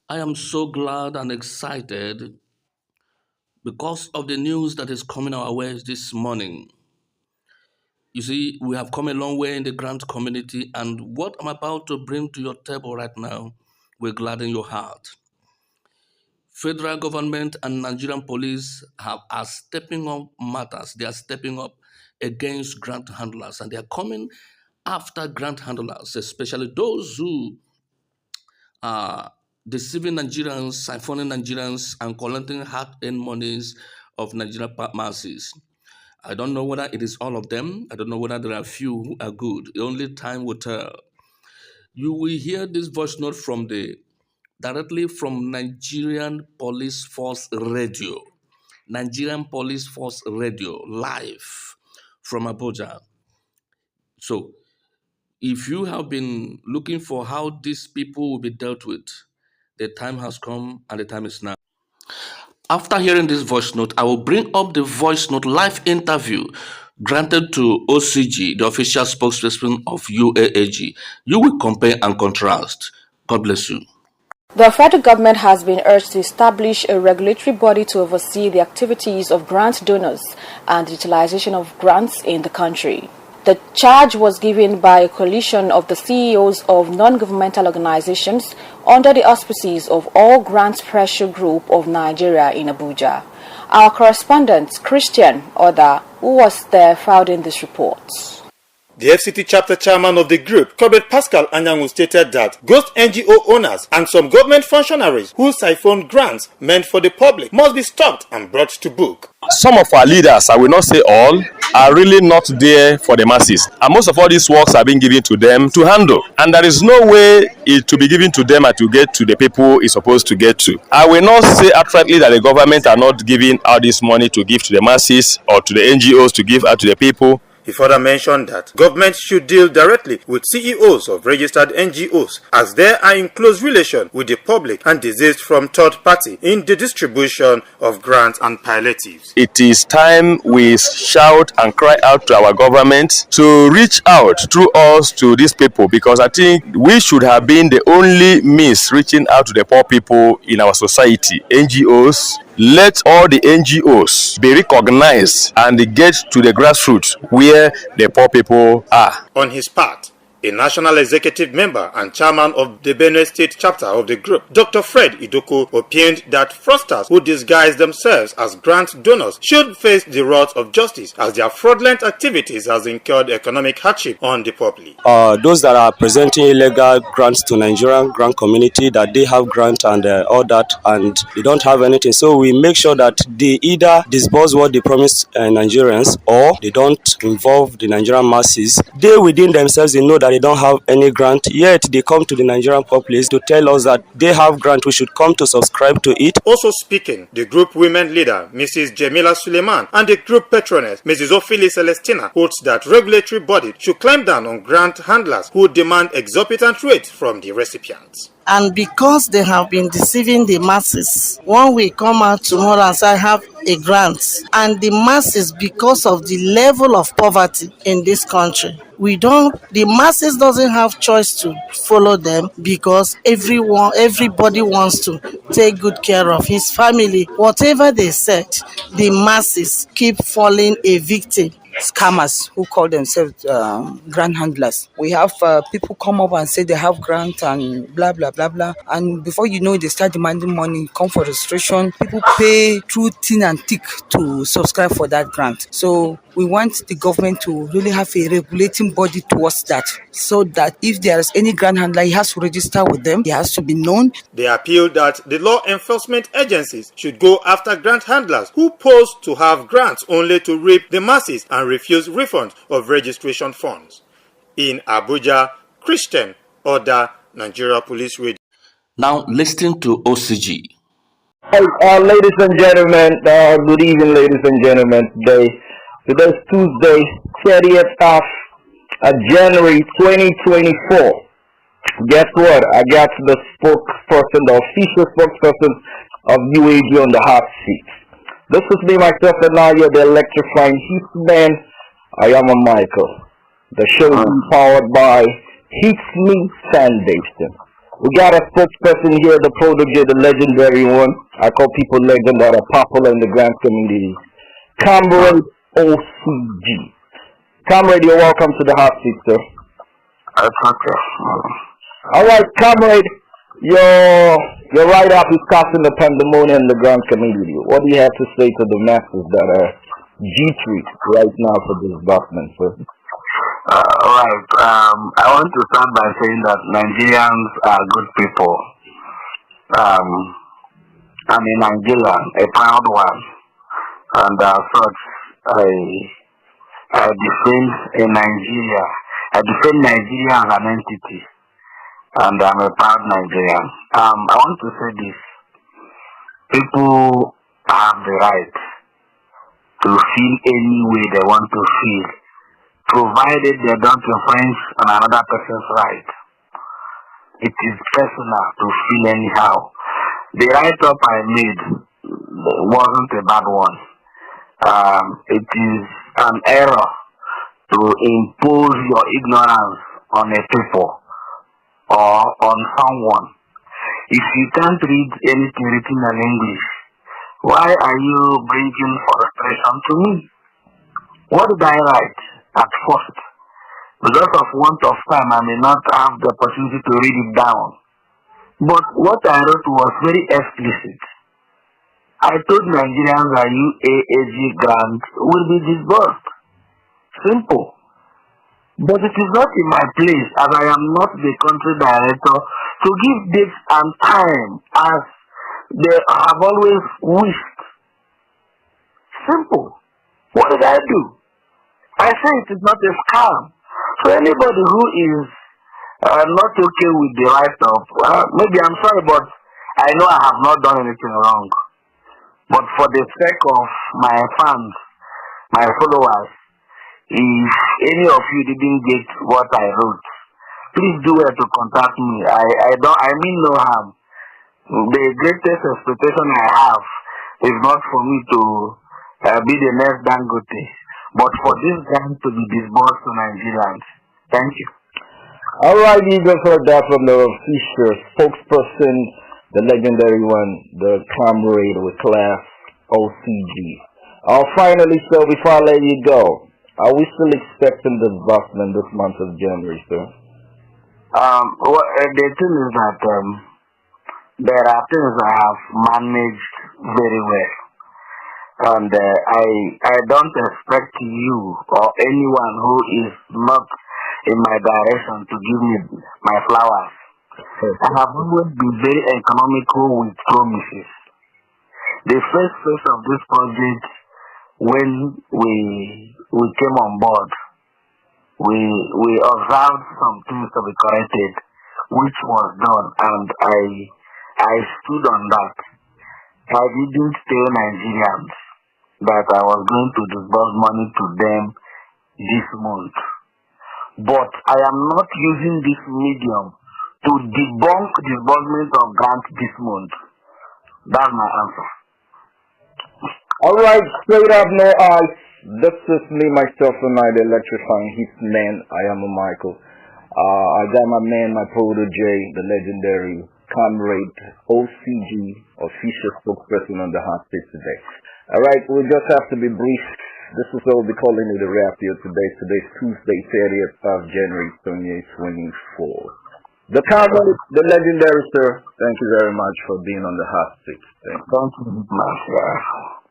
I am so glad and excited because of the news that is coming our way this morning. You see, we have come a long way in the grant community, and what I'm about to bring to your table right now will gladden your heart. Federal government and Nigerian police are stepping up matters. They are stepping up against grant handlers, and they are coming after grant handlers, especially those who are deceiving Nigerians, siphoning Nigerians, and collecting hard-earned monies of Nigerian masses. I don't know whether it is all of them. I don't know whether there are few who are good. Only time will tell. You will hear this voice note from the directly from Nigerian Police Force Radio. Nigerian Police Force Radio, live from Abuja. So, if you have been looking for how these people will be dealt with, the time has come and the time is now. After hearing this voice note, I will bring up the voice note live interview granted to OCG, the official spokesperson of UAAG. You will compare and contrast. God bless you. The federal government has been urged to establish a regulatory body to oversee the activities of grant donors and the utilization of grants in the country. The charge was given by a coalition of the CEOs of non-governmental organizations under the auspices of All Grants Pressure Group of Nigeria in Abuja. Our correspondent, Christian Oda, who was there, filed in this report. The FCT chapter chairman of the group, Comrade Pascal Anyangu, stated that ghost NGO owners and some government functionaries who siphon grants meant for the public must be stopped and brought to book. Some of our leaders, I will not say all, are really not there for the masses. And most of all these works are being given to them to handle. And there is no way it to be given to them and to get to the people it's supposed to get to. I will not say outrightly that the government are not giving out this money to give to the masses or to the NGOs to give out to the people. He further mentioned that government should deal directly with CEOs of registered NGOs as they are in close relation with the public and desist from third party in the distribution of grants and palliatives. It is time we shout and cry out to our government to reach out through us to these people, because I think we should have been the only means reaching out to the poor people in our society. NGOs, let all the NGOs be recognized and get to the grassroots where the poor people are. On his part, a national executive member and chairman of the Benue State chapter of the group, Dr. Fred Idoko, opined that fraudsters who disguise themselves as grant donors should face the wrath of justice as their fraudulent activities has incurred economic hardship on the public. Those that are presenting illegal grants to Nigerian grant community, that they have grant and all that, and they don't have anything. So we make sure that they either disburse what they promise Nigerians, or they don't involve the Nigerian masses. They within themselves, they know that they don't have any grant, yet they come to the Nigerian populace to tell us that they have grant, we should come to subscribe to it. Also speaking, the group women leader, Mrs. Jamila Suleiman, and the group patroness, Mrs. Ophelia Celestina, holds that regulatory body should climb down on grant handlers who demand exorbitant rates from the recipients. And because they have been deceiving the masses, one will come out tomorrow and say, I have a grant. And the masses, because of the level of poverty in this country, the masses doesn't have choice to follow them, because everybody wants to take good care of his family. Whatever they said, the masses keep falling a victim. Scammers who call themselves grant handlers. We have people come up and say they have grant and blah blah blah blah, and before you know it, they start demanding money, come for registration. People pay through thin and thick to subscribe for that grant. So we want the government to really have a regulating body towards that, so that if there is any grant handler, he has to register with them, he has to be known. They appeal that the law enforcement agencies should go after grant handlers who pose to have grants only to reap the masses and refuse refund of registration funds. In Abuja, Christian Oda, Nigeria Police Radio. Now listen to OCG. Ladies and gentlemen, good evening, ladies and gentlemen. Today's Tuesday, 30th of January 2024. Guess what? I got the spokesperson, the official spokesperson of UAG on the hot seat. This is me, myself, and now you're the electrifying heat man. I am a Michael. The show is powered by Hits Me Foundation. We got a spokesperson here, the protege, the legendary one. I call people legend that are popular in the grand community. Comrade OCG. Comrade, you're welcome to the hot seat, sir. All right, comrade, your write-up is causing the pandemonium in the grand community. What do you have to say to the masses that are G-treat right now for this document, sir? Alright, I want to start by saying that Nigerians are good people. I'm a Nigerian, a proud one, and such I defend Nigeria. I defend Nigeria as an entity, and I'm a proud Nigerian. I want to say this: people have the right to feel any way they want to feel, provided they don't infringe on another person's right. It is personal to feel anyhow. The write-up I made wasn't a bad one. It is an error to impose your ignorance on a people or on someone. If you can't read anything written in English, why are you bringing frustration to me? What did I write at first? Because of want of time, I may not have the opportunity to read it down. But what I wrote was very explicit. I told Nigerians that UAAG grant will be disbursed. Simple. But it is not in my place, as I am not the country director, to give dates and time as they have always wished. Simple. What did I do? I say it is not a scam. So anybody who is not okay with the write-up, maybe I'm sorry, but I know I have not done anything wrong. But for the sake of my fans, my followers, if any of you didn't get what I wrote, please do well to contact me. I mean no harm. The greatest expectation I have is not for me to be the next Dangote, but for this grant to be disbursed to Nigerians. Thank you. All right, you just heard that from the official spokesperson, the legendary one, the comrade with class, OCG. Finally, sir, before I let you go, are we still expecting disbursement this month of January, sir? The thing is that there are things I have managed very well. And I don't expect you or anyone who is not in my direction to give me my flowers. I have always been very economical with promises. The first phase of this project, when we came on board, we observed some things to be corrected, which was done, and I stood on that. I didn't tell Nigerians that I was going to disburse money to them this month. But I am not using this medium to debunk disbursement of grants this month. That's my answer. All right, straight up, no ice. This is me, myself, and I, the electrifying his man. I am a Michael. I got my man, my protege, the legendary comrade OCG, official spokesperson on the hot seat today. All right, we just have to be brief. This is what we'll be calling it a wrap here today. Today's Tuesday, 30th of January, 2024. The comrade, the legendary sir, thank you very much for being on the hot seat. Thank you. Thank you very much.